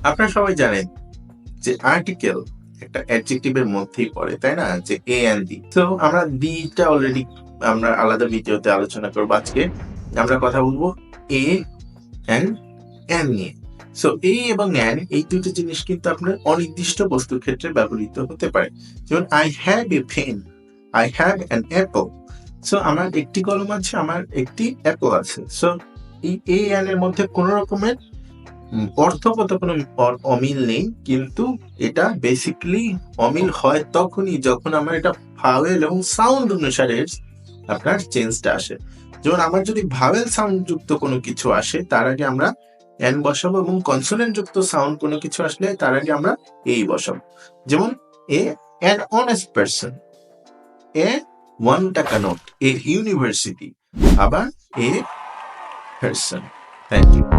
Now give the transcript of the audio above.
আপনারা সবাই জানেন যে আর্টিকেল একটা অ্যাডজেক্টিভের মধ্যেই পড়ে, তাই না? যে এ এন্ড দি। তো আমরা দিটা অলরেডি আমরা আলাদা ভিডিওতে আলোচনা করবো। আজকে আমরা কথা বলবো এ এন্ড এন নিয়ে। সো এ এবং এন এই দুটো জিনিস কিন্তু আপনার অনির্দিষ্ট বস্তুর ক্ষেত্রে ব্যবহৃত হতে পারে। যেমন I have a pen, I have an apple. So আমার একটি কলম আছে, আমার একটি অ্যাপল আছে। সো এই এ এন এর মধ্যে কোন রকমের অর্থগত কোনো অমিল নেই, কিন্তু এটা বেসিক্যালি অমিল হয় তখনই যখন আমার এটা ভাওয়েল এবং সাউন্ড অনুসারে আপনার চেঞ্জটা আসে। যেমন আমার যদি ভাওয়েল সাউন্ড যুক্ত কোনো কিছু আসে তার আগে আমরা এন বসাবো, এবং কনসোনেন্ট যুক্ত সাউন্ড কোনো কিছু আসলে তার আগে আমরা এই বসাবো। যেমন এ অ্যান অনেস্ট পারসন, এ 1 টাকা নোট, এ ইউনিভার্সিটি, আবার এ পারসন। Thank you.